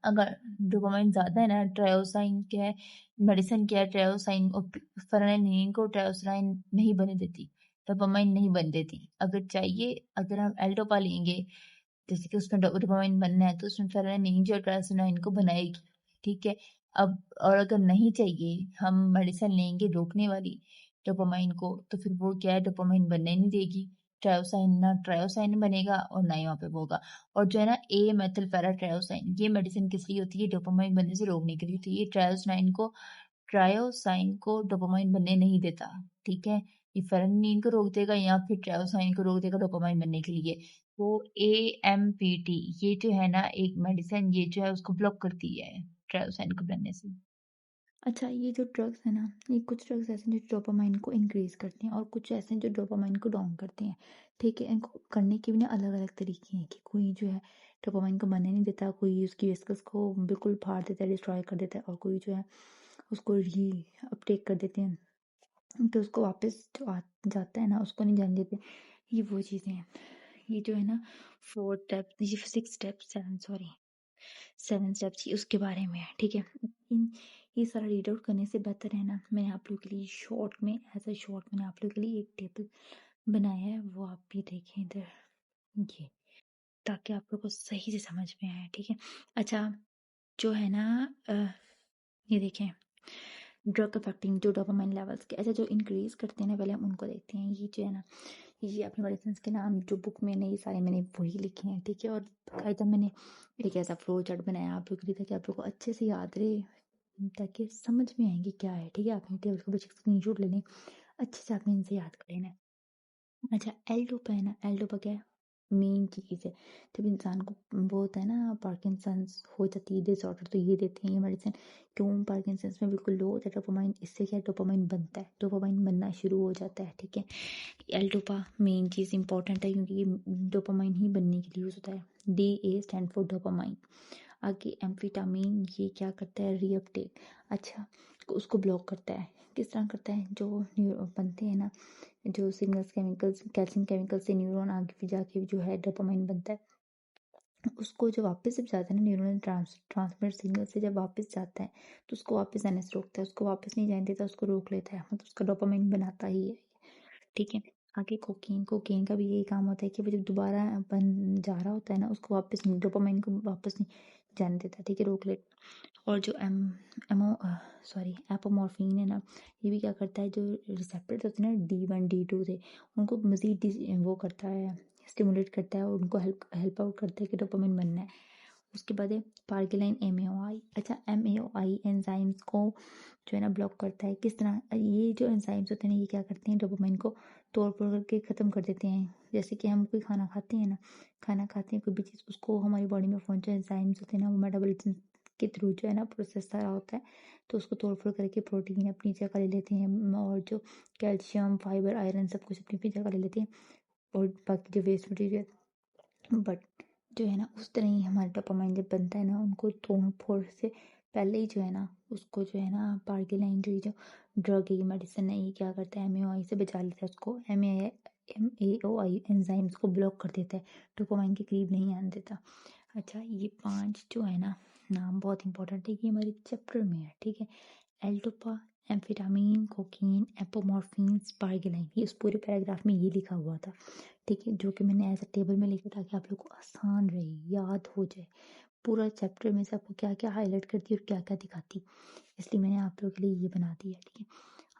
अगर डोपामाइन ज्यादा है ना, ट्रायोसाइन क्या है, मेडिसिन क्या है, ट्रायोसाइन और फेरेनिन को ट्रायोसाइन नहीं बने देती, डोपामाइन नहीं बन देती। अगर चाहिए, अगर हम एल डोपा लेंगे, जैसे कि उसमें डोपामाइन बनना है, तो उसमें फेरेनिन जो ट्रायोसाइन को बनाएगी, ठीक है। अब और अगर नहीं चाहिए, हम मेडिसिन लेंगे रोकने वाली डोपामाइन को, तो फिर वो क्या है, डोपामाइन बनने नहीं देगी, ट्रायोसाइन ना ट्रायोसाइन बनेगा और ना ही वहाँ पे वो होगा। और जो है ना, ए मेथिल पैरा ट्रायोसाइन, ये मेडिसिन किस लिए होती है, डोपामाइन बनने से रोकने के लिए होती है। ये ट्रायोसाइन को डोपामाइन बनने नहीं देता, ठीक है। ये फेरेनिन को रोक देगा या फिर ट्रायोसाइन को रोक देगा डोपामाइन बनने के लिए। वो AMPT, ये जो है ना एक मेडिसिन, ये जो है उसको ब्लॉक करती है ट्रायोसाइन को बनने से। अच्छा, ये जो ड्रग्स है ना, ये कुछ ड्रग्स ऐसे हैं जो डोपामाइन को इंक्रीज करते हैं और कुछ ऐसे हैं जो डोपामाइन को डाउन करते हैं, ठीक है। इनको करने के भी ना अलग अलग तरीके हैं, कि कोई जो है डोपामाइन को बनने नहीं देता, कोई उसकी वेस्कल्स को बिल्कुल फाड़ देता है, डिस्ट्रॉय कर देता है, और कोई जो है उसको री अपटेक कर देते हैं, तो उसको वापस जो आ जाता है ना उसको नहीं जाने देते। ये वो चीज़ें हैं, ये जो है ना 4 स्टेप, ये 6 स्टेप 7 सॉरी 7 स्टेप्स, ये उसके बारे में है, ठीक है। ये सारा रीड आउट करने से बेहतर है ना, मैंने आप लोग के लिए शॉर्ट में एज अ शॉर्ट मैंने आप लोग के लिए एक टेबल बनाया है, वो आप भी देखें इधर, ये, ताकि आप लोग को सही से समझ में आए, ठीक है। अच्छा, जो है ना ये देखें, ड्रग अफेक्टिंग जो डोपामाइन लेवल्स के, अच्छा जो इंक्रीज करते हैं ना, पहले हम उनको देखते हैं। ये जो है ना, ये अपने मेडिसिन के नाम जो बुक में नहीं, ये सारे मैंने वही लिखे हैं, ठीक है। और बाकायदा मैंने एक ऐसा फ्लो चार्ट बनाया आप लोग के लिए, ताकि आप लोग को अच्छे से याद रहे, ताकि समझ में आएंगे क्या है, ठीक है। आपने टेबल को बेशक स्क्रीनशॉट ले लें, अच्छे से आपने इनसे याद कर लेना है। अच्छा, एल डोपा है ना, एल डोपा क्या है, मेन चीज़ है। जब इंसान को वो होता है ना पार्किंसंस हो जाती है डिसऑर्डर, तो ये देते हैं ये मेडिसिन। क्यों पार्किंसंस में बिल्कुल लो होता है डोपामाइन, इससे क्या डोपामाइन बनता है, डोपामाइन बनना शुरू हो जाता है, ठीक है। एल डोपा मेन चीज़ इंपॉर्टेंट है, क्योंकि ये डोपामाइन ही बनने के लिए यूज़ होता है। D A stand for dopamine. आगे एम्फीटामिन, ये क्या करता है, रीअपटेक। अच्छा, उसको ब्लॉक करता है, किस तरह करता है, जो बनते हैं ना जो सिग्नल्स केमिकल्स, कैल्शियम केमिकल से न्यूरॉन आगे भी जाके जो है डोपामाइन बनता है, उसको जो वापस जब जाता है ना न्यूरॉन ट्रांसमिट सिग्नल से जब वापस जाता है, तो उसको वापस आने से रोकता है, उसको वापस नहीं जाने देता, उसको रोक लेता है, मतलब उसका डोपामाइन बनाता ही है, ठीक है। आगे कोकीन, कोकीन का भी यही काम होता है कि वो जब दोबारा बन जा रहा होता है ना, उसको वापस नहीं, डोपामाइन को वापस नहीं जाने देता, ठीक है, रोक लेता। और जो एमो सॉरी एपोमॉर्फिन है ना, ये भी क्या करता है, जो रिसेप्टर्स होते हैं ना D1 D2 से, उनको मज़ीद वो करता है, स्टिमुलेट करता है, और उनको हेल्प आउट करता है कि डोपामिन बनना है। उसके बाद है पार्गिलाइन MAOI। अच्छा, MAOI एंजाइम्स को जो है ना ब्लॉक करता है, किस तरह, ये जो एंजाइम्स होते हैं ना, ये क्या करते हैं, डोपामिन को तोड़ फोड़ करके ख़त्म कर देते हैं। जैसे कि हम कोई खाना खाते हैं ना, खाना खाते हैं कोई भी चीज़, उसको हमारी बॉडी में जो एंजाइम्स होते हैं ना, वो मेटाबॉलिज्म के थ्रू जो है ना प्रोसेस सारा होता है, तो उसको तोड़ फोड़ करके प्रोटीन अपनी जगह ले लेते हैं, और जो कैल्शियम फाइबर आयरन सब कुछ अपनी अपनी जगह ले लेते हैं, और बाकी जो वेस्ट मटेरियल। बट जो है ना उस तरह ही हमारा डोपामाइन जब बनता है ना, उनको तोड़ फोड़ से पहले ही जो है ना, उसको जो है ना पार्गिलाइन जो ड्रग है, मेडिसिन है, ये क्या करता है, MAOI से बचा लेता है, उसको MAOI एंजाइम्स को ब्लॉक कर देता है, डोपामाइन के करीब नहीं आने देता। अच्छा, ये 5 जो है ना नाम बहुत इंपॉर्टेंट है, ये हमारे चैप्टर में है, ठीक है। एल्डोपा, एम्फेटामिन, कोकीन, एपोमॉर्फिन, स्पार्गिलाइन, ये उस पूरे पैराग्राफ में ये लिखा हुआ था, ठीक है, जो कि मैंने एज अ टेबल में लिखा, ताकि आप लोग को आसान रहे, याद हो जाए। पूरा चैप्टर में से आपको क्या क्या हाईलाइट करती और क्या क्या दिखाती, इसलिए मैंने आप लोगों के लिए ये बना दिया, ठीक है।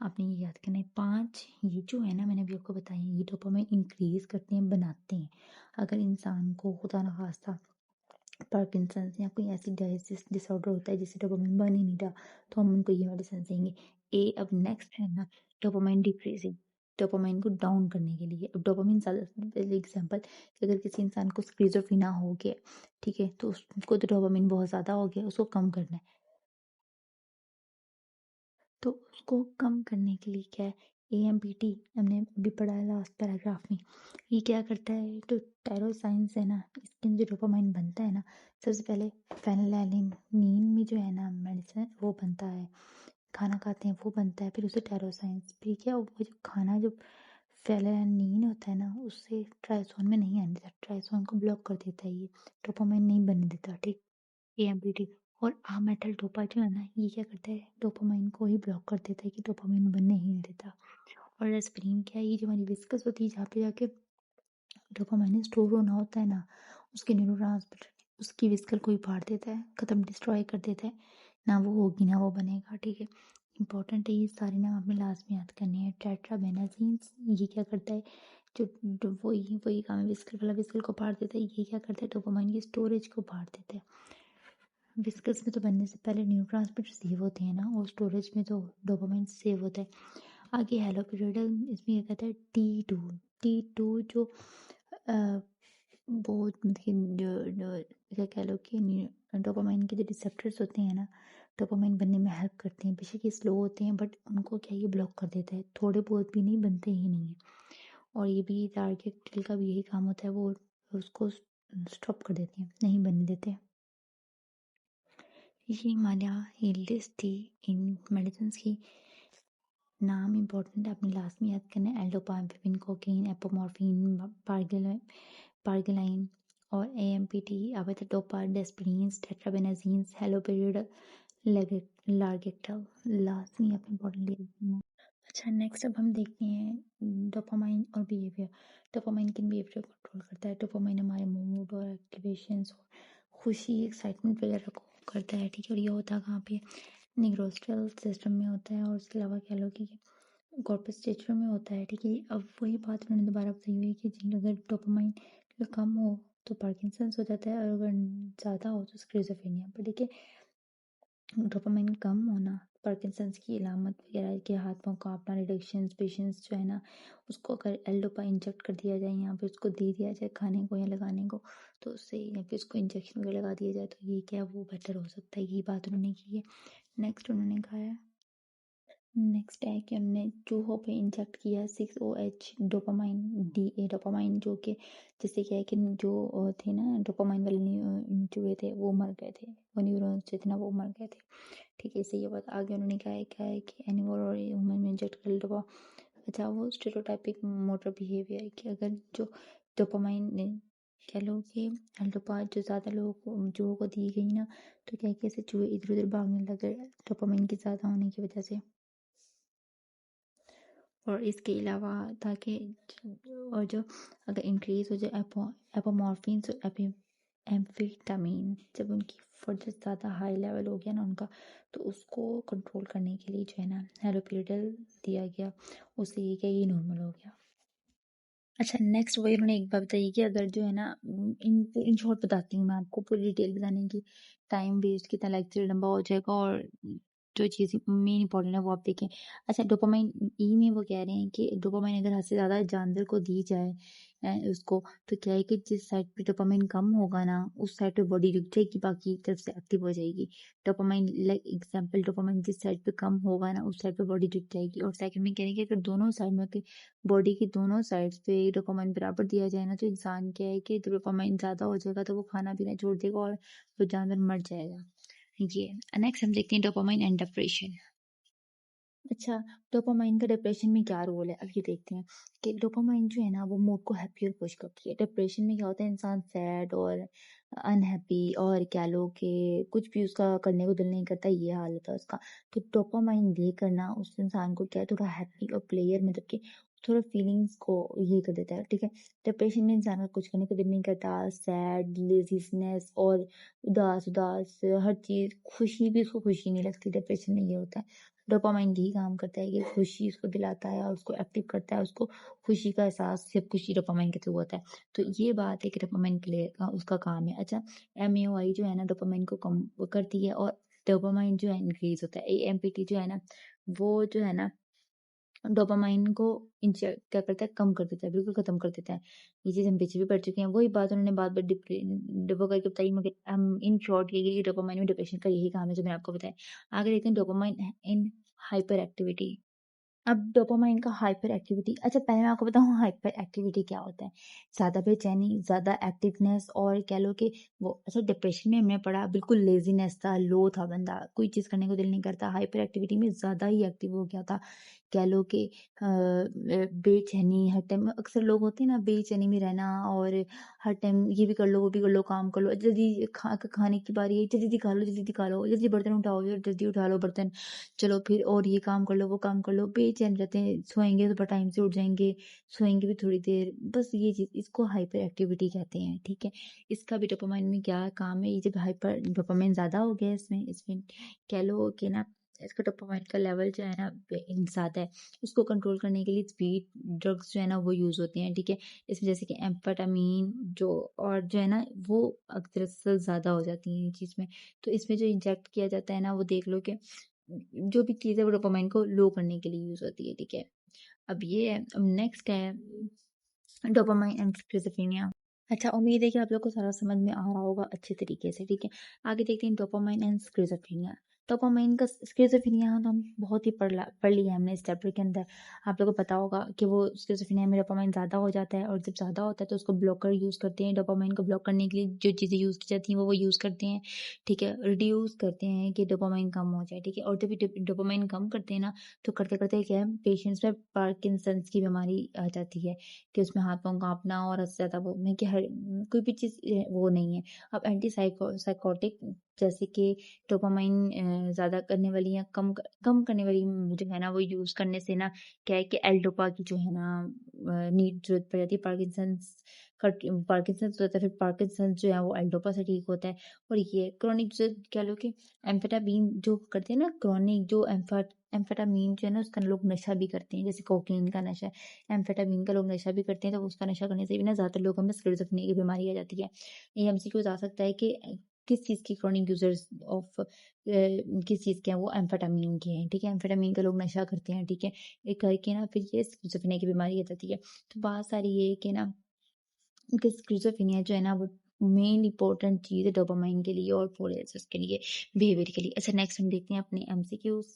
आपने ये याद करना है। 5 ये जो है ना मैंने अभी आपको बताया, ये डोपामाइन इंक्रीज करते हैं, बनाते हैं। अगर इंसान को खुदा ना खास्ता पार्किंसंस या कोई ऐसी डायलिसिस डिसऑर्डर होता है जिससे डोपामाइन बन ही नहीं रहा, तो हम उनको ये मेडिसिन देंगे। अब नेक्स्ट है ना डोपामाइन डिक्रीजिंग, डोपामाइन को डाउन करने के लिए। अब डोपामाइन ज़्यादा, एग्जाम्पल, अगर किसी इंसान को स्क्रीजोफ्रेनिया हो गया, ठीक है, तो उसको तो डोपामाइन बहुत ज़्यादा हो गया, उसको कम करना है। तो उसको कम करने के लिए क्या है, AMPT हमने अभी पढ़ा है लास्ट पैराग्राफ में। ये क्या करता है, तो टायरोसाइंस है ना, इसके अंदर जो डोपामाइन बनता है ना, सबसे पहले फेनिलैलनिन में जो है ना मेडिसिन वो बनता है, खाना खाते हैं वो बनता है, फिर उसे टायरोसाइंस, फिर क्या वो जो खाना जो फेनिलैलनिन होता है ना, उससे ट्राइसोन में नहीं आने देता, ट्राइसोन को ब्लॉक कर देता है, ये डोपामाइन नहीं बनने देता, ठीक। AMPT। और मेथल डोपा जो है ना, ये क्या करता है, डोपामाइन को ही ब्लॉक कर देता है, कि डोपामाइन बनने ही नहीं देता। और एस्पिरिन क्या है, ये जो हमारी विस्कस होती है, जहाँ पे जाके डोपामाइन स्टोर होना होता है ना, उसके न्यूरोट्रांसमीटर, उसकी विस्कल को ही फाड़ देता है, खत्म, डिस्ट्रॉय कर देता है, ना वो होगी ना वो बनेगा, ठीक है। इंपॉर्टेंट है, ये सारे नाम आपने लास्ट में याद करने हैं। टेट्राबेनाजीन, ये क्या करता है, जो वही वही काम है, विस्कल वाला विस्कल को फाड़ देता है, ये क्या करता है, डोपामाइन की स्टोरेज को फाड़ देता है। विस्कस में तो बनने से पहले न्यूरोट्रांसमीटर सेव होते हैं ना, और स्टोरेज में तो डोपामाइन सेव होता है। आगे हेलोपेरिडल, इसमें ये कहता है T2 जो वो मतलब कि क्या कह लो कि डोपामाइन के जो रिसेप्टर्स होते हैं ना, डोपामाइन बनने में हेल्प करते हैं, बेशक ये स्लो होते हैं, बट उनको क्या ये ब्लॉक कर देता है, थोड़े बहुत भी नहीं, बनते ही नहीं है। और ये भी टारगेट टिल का भी यही काम होता है, वो उसको स्टॉप कर देते हैं, नहीं बनने देते। ये हिमालय लिस्ट थी इन मेडिसिन की। नाम इम्पोर्टेंट है, आपने लास्ट में याद करना है। एल्डोपाइरिन, कोकीन, एपोमॉर्फिन, पार्गिलाइन और एएमपीटी, अवेटाइडोपा, डेस्परीन्स, टेट्राबेनाजीन्स, हेलोपेरिड, लार्गेटल। लास्ट में आपने इम्पोर्टेंट लिया। अच्छा, नेक्स्ट अब हम देखते हैं डोपामाइन और बिहेवियर। डोपामाइन किन बिहेवियर को कंट्रोल करता है? डोपामाइन हमारे मूड और एक्टिवेशंस और खुशी, एक्साइटमेंट वगैरह को करता है, ठीक है। और ये होता है कहाँ पे? निग्रोस्ट्रल सिस्टम में होता है, और उसके अलावा कह लो कि कॉर्पस स्टेचर में होता है, ठीक है। अब वही बात उन्होंने दोबारा बताई हुई है कि जिन अगर डोपामाइन कम हो तो पार्किंसंस हो जाता है, और अगर ज़्यादा हो तो स्किज़ोफ्रेनिया। पर देखिए, डोपामाइन कम होना पार्किंसंस की अलामत वगैरह के हाथ पांव कांपना, रिडक्शन, पेशेंस जो है ना, उसको अगर एल्डोपा इंजेक्ट कर दिया जाए, यहाँ पे उसको दे दिया जाए खाने को या लगाने को, तो उससे या फिर उसको इंजेक्शन वगैरह लगा दिया जाए, तो ये क्या वो बेटर हो सकता है। यही बात उन्होंने की है। नेक्स्ट उन्होंने कहा है, नेक्स्ट है कि उन्होंने चूहों पे इंजेक्ट किया 6OH डोपामाइन DA डोपामाइन, जो कि जिससे क्या है कि जो थे ना डोपामाइन वाले चूहे थे वो मर गए थे, वो न्यूरॉन्स जो थे ना वो मर गए थे, ठीक है। इससे ये बात आगे उन्होंने कहा है क्या है कि एनिमल और ह्यूमन में इंजेक्ट कर डोपा। अच्छा, वो स्टेरियोटाइपिक मोटर बिहेवियर है कि अगर जो डोपामाइन ने कह लो कि डोपा जो ज़्यादा लोगों को चूहों को दी गई ना, तो क्या है कि ऐसे चूहे इधर उधर भागने लगे डोपामाइन की ज़्यादा होने की वजह से। और इसके अलावा ताकि और जो अगर इंक्रीज हो जाए एपोमॉर्फिन और एम्फेटामिन, जब उनकी फर्दर ज़्यादा हाई लेवल हो गया ना उनका, तो उसको कंट्रोल करने के लिए जो है ना हेलोपेरिडल दिया गया, उससे ये क्या ये नॉर्मल हो गया। अच्छा, नेक्स्ट वही उन्होंने एक बात बताई कि अगर जो है ना इन शॉर्ट बताती हूँ मैं आपको, पूरी डिटेल बताने की टाइम वेस्ट कितना लेक्चर लंबा हो जाएगा, और जो चीज़ मेन इंपॉर्टेंट है वो आप देखें। अच्छा, डोपामाइन ई में वो कह रहे हैं कि डोपामाइन अगर हद से ज़्यादा जानवर को दी जाए उसको, तो क्या है कि जिस साइड पे डोपामाइन कम होगा ना, उस साइड पे बॉडी रुक जाएगी, बाकी तरफ से एक्टिव हो जाएगी। डोपामाइन लाइक एग्जांपल, डोपामाइन जिस साइड पे कम होगा ना, उस साइड पे बॉडी रुक जाएगी। और सेकंड में कह रहे हैं कि अगर दोनों साइड में बॉडी की दोनों साइड्स पे डोपामाइन बराबर दिया जाए ना, तो इंसान क्या है कि डोपामाइन ज़्यादा हो जाएगा तो वो खाना पीना छोड़ देगा और वो जानवर मर जाएगा। ये नेक्स्ट हम देखते हैं डोपामाइन एंड डिप्रेशन। अच्छा, डोपामाइन का डिप्रेशन में क्या रोल है, अब ये देखते हैं कि डोपामाइन जो है ना वो मूड को हैप्पी और खुश करती है। डिप्रेशन में क्या होता है, इंसान सैड और अनहैप्पी, और क्या लो कि कुछ भी उसका करने को दिल नहीं करता, ये हाल होता है उसका। तो डोपामाइन देकर ना उस इंसान को क्या है, थोड़ा हैप्पी और प्लेयर मतलब कि थोड़ा फीलिंग्स को ये कर देता है, ठीक है। डिप्रेशन में इंसान का कुछ करने को दिल नहीं करता, सैड, लेजीनेस और उदास उदास हर चीज, खुशी भी उसको खुशी नहीं लगती। डिप्रेशन में ये होता है। डोपामाइन यही काम करता है कि खुशी उसको दिलाता है और उसको एक्टिव करता है, उसको खुशी का एहसास सिर्फ खुशी डोपामाइन के थ्रू होता है। तो ये बात है कि डोपामाइन के लिए उसका काम है। अच्छा, MAOI जो है ना डोपामाइन को कम करती है, और डोपामाइन जो है इंक्रीज होता है। AMPT जो है ना वो जो है ना डोपामाइन को क्या करता है, कम कर देता है, बिल्कुल खत्म कर देता है। ये चीज हम पीछे भी पढ़ चुके हैं, वही बात उन्होंने बात बार डिपो करके बताई, मगर हम इन शॉर्ट ये डोपामाइन में डिप्रेशन का यही काम है जो मैंने आपको बताया। आगे देखते हैं डोपामाइन इन हाइपर एक्टिविटी। अब डोपामाइन का हाइपर एक्टिविटी, अच्छा पहले मैं आपको बताऊं हाइपर एक्टिविटी क्या होता है। ज्यादा बेचैनी, ज्यादा एक्टिवनेस, और कह लो कि वो, अच्छा डिप्रेशन में हमने पढ़ा बिल्कुल लेजीनेस था, लो था बंदा, कोई चीज करने को दिल नहीं करता। हाइपर एक्टिविटी में ज्यादा ही एक्टिव हो गया था, कह लो कि बेचैनी हर टाइम, अक्सर लोग होते हैं ना बेचैनी में रहना, और हर टाइम ये भी कर लो वो भी कर लो, काम कर लो, जल्दी खाने की बारी है, जल्दी खा लो, जल्दी खा लो, जल्दी बर्तन उठाओ, जल्दी उठा लो बर्तन, चलो फिर और ये काम कर लो वो काम कर लो, बेचैन रहते हैं। सोएंगे तो टाइम से उठ जाएंगे, सोएंगे भी थोड़ी देर, बस ये चीज, इसको हाइपर एक्टिविटी कहते हैं, ठीक है। इसका भी डोपामाइन में क्या काम है, ये जब हाइपर डोपामाइन ज्यादा हो गया इसमें इसमें कह लो कि ना इसका डोपामाइन का लेवल जो है ना ज्यादा है, उसको कंट्रोल करने के लिए स्पीड ड्रग्स जो है ना वो यूज होती हैं, ठीक है। इसमें जैसे कि एम्फेटामिन जो, और जो है ना वो अक्सर ज्यादा हो जाती है ये चीज में। तो इसमें जो इंजेक्ट किया जाता है ना, वो देख लो कि जो भी चीज़ है वो डोपामाइन को लो करने के लिए यूज होती है, ठीक है। अब ये है, अब नेक्स्ट है डोपामाइन एंड स्किज़ोफ्रेनिया। अच्छा, उम्मीद है कि आप लोग को सारा समझ में आ रहा होगा अच्छे तरीके से, ठीक है। आगे देखते हैं डोपामाइन एंड स्किज़ोफ्रेनिया। डोपामाइन का स्किज़ोफ्रेनिया तो हम बहुत ही पढ़ लिया है हमने इस चैप्टर के अंदर। आप लोगों को पता होगा कि वो स्किज़ोफ्रेनिया में डोपामाइन ज़्यादा हो जाता है और जब ज़्यादा होता है तो उसको ब्लॉकर यूज़ करते हैं। डोपामाइन को ब्लॉक करने के लिए जो चीज़ें यूज़ की जाती हैं वो यूज़ करते हैं, ठीक है? रिड्यूस करते हैं कि डोपामाइन कम हो जाए, ठीक है? और जब ये डोपामाइन कम करते हैं ना, तो करते-करते क्या है, पेशेंट्स में पार्किंसंस की बीमारी आ जाती है कि उसमें हाथ-पाँव काँपना और ज़्यादा वो में कि हर कोई भी चीज़ वो नहीं है। अब साइकोटिक जैसे कि डोपामाइन ज़्यादा करने वाली या कम करने वाली जो है ना वो यूज़ करने से ना क्या है कि एल-डोपा की जो है ना नीड ज़रूरत पड़ जाती है। पार्किंसंस होता है, फिर पार्किंसंस जो है वो एल-डोपा से ठीक होता है। और ये क्रोनिक जो कह लो कि एम्फेटामीन जो करते हैं ना, क्रोनिक जो एम्फेटामीन जो है ना उसका लोग नशा भी करते हैं, जैसे कोकीन का नशा है, एम्फेटामीन का लोग नशा भी करते हैं, तो उसका नशा करने से भी ना ज़्यादातर लोगों में स्किज़ोफ्रेनिया की बीमारी आ जाती है। ये एमसीक्यूज़ आ सकता है कि किस चीज़ की क्रोनिक यूज़र्स ऑफ किस चीज़ के हैं, वो एम्फेटामीन के हैं, ठीक है? एम्फेटामीन का लोग नशा करते हैं, ठीक है? ये करके ना फिर ये स्किज़ोफ्रेनिया की बीमारी आ जाती है। तो बात सारी ये है कि ना कि स्किज़ोफ्रेनिया जो है ना वो मेन इम्पोर्टेंट चीज़ है डोपामाइन के लिए और फोरेसिस के लिए, बिहेवियर के लिए। अच्छा, नेक्स्ट हम देखते हैं अपने MCQs.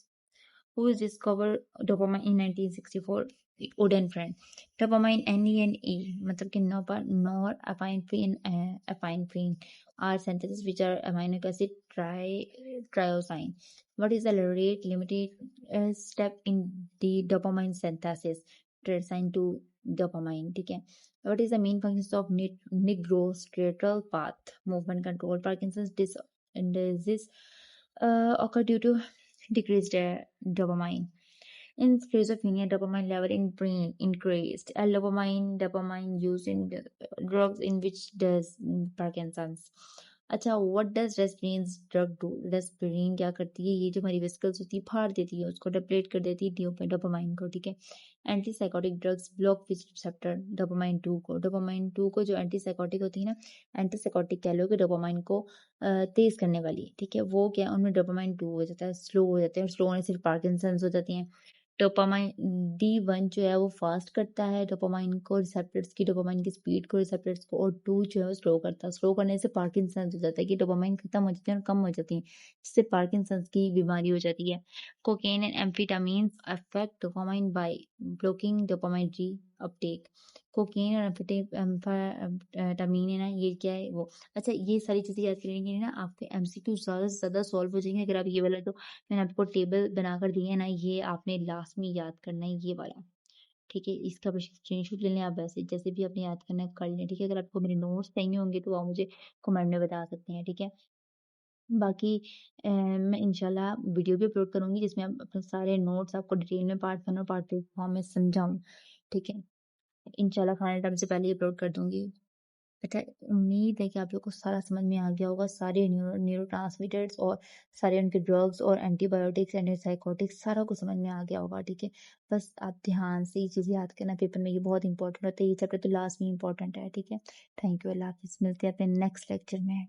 Who is discovered dopamine in 1964? Oden friend. Dopamine NENE मतलब कि norepinephrine epinephrine are synthesis which are amino acid triosine. What is the rate limited step in the dopamine synthesis? Tyrosine to dopamine. ठीक है. What is the main functions of nigrostriatal path movement control? Parkinson's disease occur due to decreased dopamine. In schizophrenia, dopamine level in brain increased. Dopamine used in drugs in which does Parkinson's. अच्छा, what does रेस्पिरेन्स drug do? रेस्पिरिन क्या करती है? ये जो हमारी vesicles होती है फाड़ देती है, उसको डिप्लेट कर देती है डोपामाइन को, ठीक है? Anti psychotic drugs block which receptor dopamine 2 को जो एंटी साइकोटिक होती है ना, एंटी साइकोटिक कह लो कि डोपामाइन को तेज करने वाली, ठीक है? वो क्या है, उनमें डोपामाइन 2 हो जाता है, स्लो हो जाते हैं, और स्लो होने से पार्किंसंस हो जाती हैं। डोपामाइन D1 जो है वो फास्ट करता है डोपामाइन को, रिसेप्टर्स की डोपामाइन की स्पीड को, रिसेप्टर्स को, और 2 जो है वो स्लो करता है। स्लो करने से पार्किंसंस हो जाता है कि डोपामाइन खत्म हो जाती है और कम हो जाती है, जिससे पार्किंसंस की बीमारी हो जाती है। Cocaine and amphetamines affect dopamine by blocking dopamine reuptake. Cocaine और एम्फेटामिन है ना, ये क्या है वो। अच्छा, ये सारी चीज़ें याद करने के लिए ना आपके एमसीक्यू ज़्यादा से ज़्यादा सॉल्व हो जाएंगे अगर आप ये वाला जो मैंने आपको टेबल बनाकर दिया है ना, ये आपने लास्ट में याद करना है, ये वाला, ठीक है? इसका बस स्क्रीनशॉट ले लें, आप वैसे जैसे भी आपने याद करना है कर लें, ठीक है? अगर आपको मेरे नोट्स चाहिए होंगे तो आप मुझे कमेंट में बता सकते हैं, ठीक है? बाकी मैं इंशाल्लाह वीडियो भी अपलोड करूँगी जिसमें आप अपने सारे नोट्स आपको डिटेल में पार्ट 1 और पार्ट 2 फॉर्म में समझाऊँ, ठीक है? इंशाल्लाह खाने टाइम से पहले ही अपलोड कर दूँगी। अच्छा, उम्मीद है कि आप लोग को सारा समझ में आ गया होगा, सारे न्यूरोट्रांसमीटर्स और सारे उनके ड्रग्स और एंटीबायोटिक्स, एंटीसाइकोटिक्स सारा कुछ समझ में आ गया होगा, ठीक है? बस आप ध्यान से ये चीज़ें याद करना, पेपर में ये बहुत इंपॉर्टेंट होता है, ये चैप्टर तो लास्ट में इंपॉर्टेंट है, ठीक है? थैंक यू, अल्लाह हाफ़िज़, मिलते हैं अपने नेक्स्ट लेक्चर में।